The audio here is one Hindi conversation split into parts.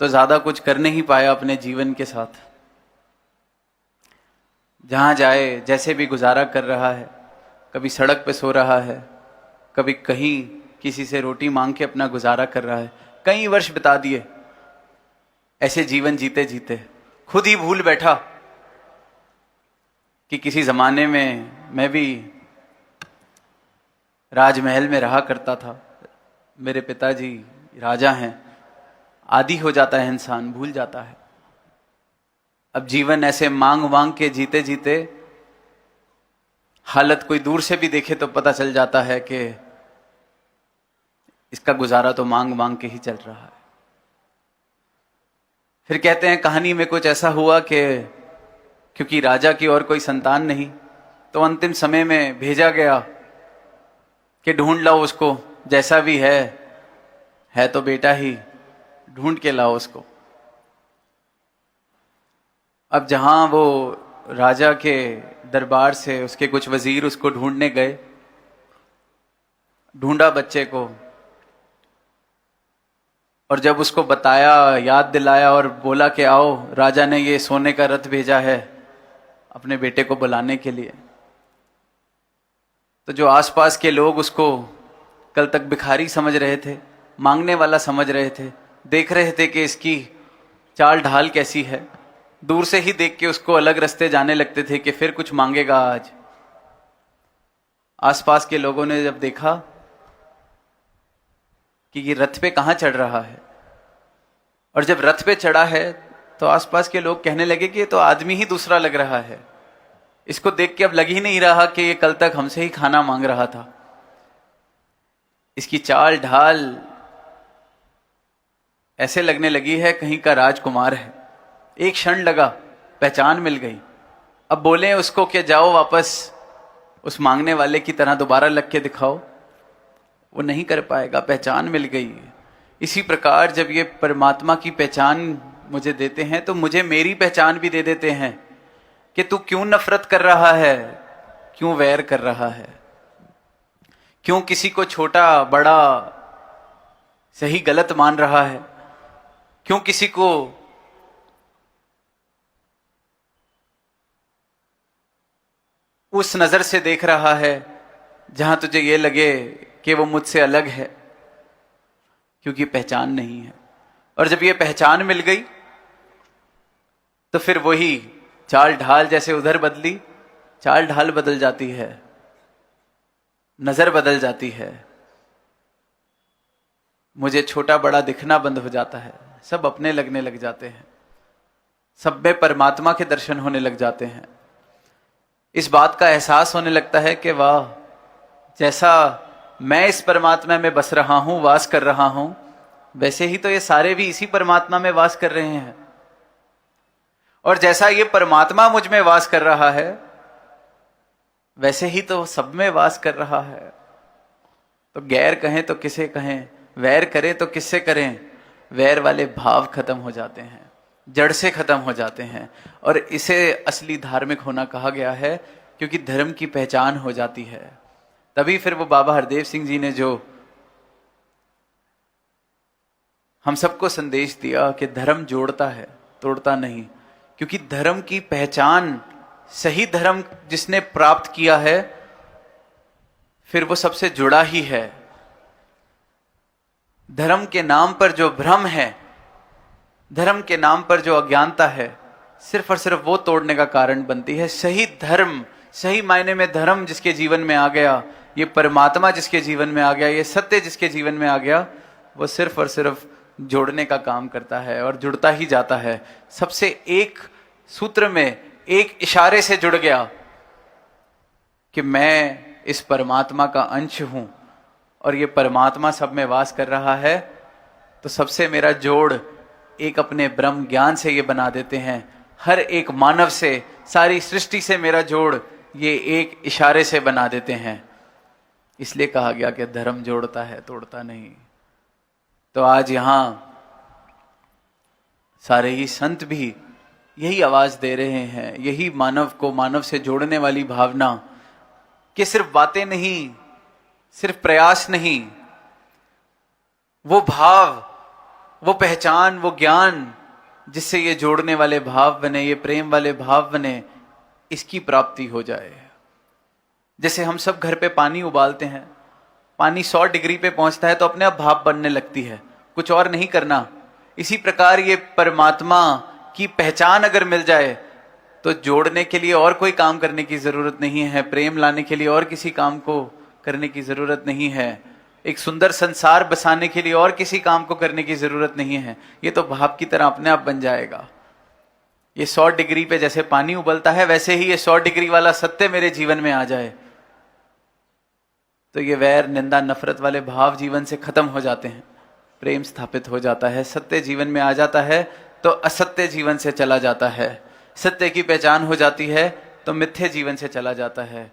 तो ज्यादा कुछ कर नहीं पाया अपने जीवन के साथ। जहां जाए जैसे भी गुजारा कर रहा है, कभी सड़क पे सो रहा है, कभी कहीं किसी से रोटी मांग के अपना गुजारा कर रहा है। कई वर्ष बिता दिए ऐसे जीवन जीते जीते, खुद ही भूल बैठा कि किसी जमाने में मैं भी राजमहल में रहा करता था, मेरे पिताजी राजा हैं। आदी हो जाता है इंसान, भूल जाता है। अब जीवन ऐसे मांग मांग के जीते जीते हालत कोई दूर से भी देखे तो पता चल जाता है कि इसका गुजारा तो मांग मांग के ही चल रहा है। फिर कहते हैं कहानी में कुछ ऐसा हुआ कि क्योंकि राजा की और कोई संतान नहीं, तो अंतिम समय में भेजा गया कि ढूंढ लाओ उसको, जैसा भी है तो बेटा ही, ढूंढ के लाओ उसको। अब जहां वो राजा के दरबार से उसके कुछ वजीर उसको ढूंढने गए, ढूंढा बच्चे को, और जब उसको बताया, याद दिलाया और बोला कि आओ, राजा ने ये सोने का रथ भेजा है अपने बेटे को बुलाने के लिए, तो जो आसपास के लोग उसको कल तक भिखारी समझ रहे थे, मांगने वाला समझ रहे थे, देख रहे थे कि इसकी चाल ढाल कैसी है, दूर से ही देख के उसको अलग रास्ते जाने लगते थे कि फिर कुछ मांगेगा आज। आसपास के लोगों ने जब देखा कि ये रथ पे कहां चढ़ रहा है, और जब रथ पे चढ़ा है तो आसपास के लोग कहने लगे कि ये तो आदमी ही दूसरा लग रहा है, इसको देख के अब लग ही नहीं रहा कि ये कल तक हमसे ही खाना मांग रहा था। इसकी चाल ढाल ऐसे लगने लगी है कहीं का राजकुमार है। एक क्षण लगा, पहचान मिल गई। अब बोले उसको कि जाओ वापस उस मांगने वाले की तरह दोबारा लग के दिखाओ, वो नहीं कर पाएगा, पहचान मिल गई। इसी प्रकार जब ये परमात्मा की पहचान मुझे देते हैं तो मुझे मेरी पहचान भी दे देते हैं कि तू क्यों नफरत कर रहा है, क्यों वैर कर रहा है, क्यों किसी को छोटा बड़ा सही गलत मान रहा है, क्यों किसी को उस नजर से देख रहा है जहां तुझे ये लगे कि वो मुझसे अलग है, क्योंकि पहचान नहीं है। और जब ये पहचान मिल गई तो फिर वही चाल ढाल, जैसे उधर बदली, चाल ढाल बदल जाती है, नजर बदल जाती है। मुझे छोटा बड़ा दिखना बंद हो जाता है, सब अपने लगने लग जाते हैं, सब में परमात्मा के दर्शन होने लग जाते हैं। इस बात का एहसास होने लगता है कि वाह, जैसा मैं इस परमात्मा में बस रहा हूं, वास कर रहा हूं, वैसे ही तो ये सारे भी इसी परमात्मा में वास कर रहे हैं। और जैसा ये परमात्मा मुझ में वास कर रहा है, वैसे ही तो सब में वास कर रहा है। तो गैर कहें तो किसे कहें, वैर करें तो किससे करें, वैर वाले भाव खत्म हो जाते हैं, जड़ से खत्म हो जाते हैं। और इसे असली धार्मिक होना कहा गया है, क्योंकि धर्म की पहचान हो जाती है। तभी फिर वो बाबा हरदेव सिंह जी ने जो हम सबको संदेश दिया कि धर्म जोड़ता है, तोड़ता नहीं। क्योंकि धर्म की पहचान, सही धर्म जिसने प्राप्त किया है, फिर वो सबसे जुड़ा ही है। धर्म के नाम पर जो भ्रम है, धर्म के नाम पर जो अज्ञानता है, सिर्फ और सिर्फ वो तोड़ने का कारण बनती है। सही धर्म, सही मायने में धर्म जिसके जीवन में आ गया, ये परमात्मा जिसके जीवन में आ गया, ये सत्य जिसके जीवन में आ गया, वो सिर्फ और सिर्फ जोड़ने का काम करता है और जुड़ता ही जाता है। सबसे एक सूत्र में, एक इशारे से जुड़ गया कि मैं इस परमात्मा का अंश हूं और ये परमात्मा सब में वास कर रहा है। तो सबसे मेरा जोड़ एक अपने ब्रह्म ज्ञान से ये बना देते हैं। हर एक मानव से, सारी सृष्टि से मेरा जोड़ ये एक इशारे से बना देते हैं। इसलिए कहा गया कि धर्म जोड़ता है, तोड़ता नहीं। तो आज यहां सारे ही संत भी यही आवाज दे रहे हैं, यही मानव को मानव से जोड़ने वाली भावना, कि सिर्फ बातें नहीं, सिर्फ प्रयास नहीं, वो भाव, वो पहचान, वो ज्ञान जिससे ये जोड़ने वाले भाव बने, ये प्रेम वाले भाव बने, इसकी प्राप्ति हो जाए। जैसे हम सब घर पे पानी उबालते हैं, पानी 100 डिग्री पे पहुंचता है तो अपने आप भाप बनने लगती है, कुछ और नहीं करना। इसी प्रकार ये परमात्मा की पहचान अगर मिल जाए तो जोड़ने के लिए और कोई काम करने की जरूरत नहीं है, प्रेम लाने के लिए और किसी काम को करने की जरूरत नहीं है, एक सुंदर संसार बसाने के लिए और किसी काम को करने की जरूरत नहीं है। ये तो भाप की तरह अपने आप बन जाएगा। ये 100 डिग्री पे जैसे पानी उबलता है, वैसे ही ये 100 डिग्री वाला सत्य मेरे जीवन में आ जाए तो ये वैर, निंदा, नफरत वाले भाव जीवन से खत्म हो जाते हैं, प्रेम स्थापित हो जाता है, सत्य जीवन में आ जाता है तो असत्य जीवन से चला जाता है, सत्य की पहचान हो जाती है तो मिथ्ये जीवन से चला जाता है।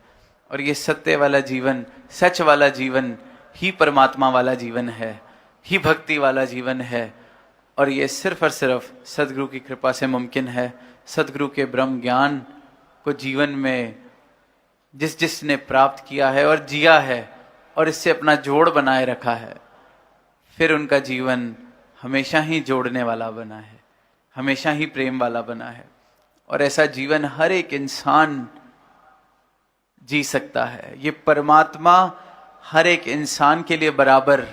और ये सत्य वाला जीवन, सच वाला जीवन ही परमात्मा वाला जीवन है, ही भक्ति वाला जीवन है। और ये सिर्फ और सिर्फ सदगुरु की कृपा से मुमकिन है। सदगुरु के ब्रह्म ज्ञान को जीवन में जिसने प्राप्त किया है और जिया है और इससे अपना जोड़ बनाए रखा है, फिर उनका जीवन हमेशा ही जोड़ने वाला बना है, हमेशा ही प्रेम वाला बना है। और ऐसा जीवन हर एक इंसान जी सकता है। ये परमात्मा हर एक इंसान के लिए बराबर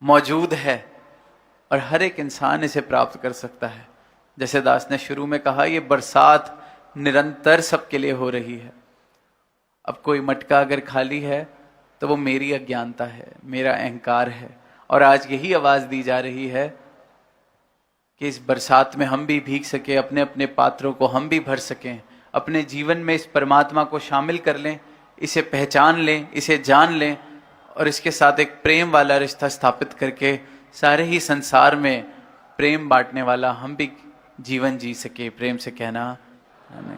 मौजूद है और हर एक इंसान इसे प्राप्त कर सकता है। जैसे दास ने शुरू में कहा, ये बरसात निरंतर सबके लिए हो रही है। अब कोई मटका अगर खाली है तो वो मेरी अज्ञानता है, मेरा अहंकार है। और आज यही आवाज दी जा रही है कि इस बरसात में हम भी भीग सके, अपने अपने पात्रों को हम भी भर सकें, अपने जीवन में इस परमात्मा को शामिल कर लें, इसे पहचान लें, इसे जान लें और इसके साथ एक प्रेम वाला रिश्ता स्थापित करके सारे ही संसार में प्रेम बांटने वाला हम भी जीवन जी सके। प्रेम से कहना।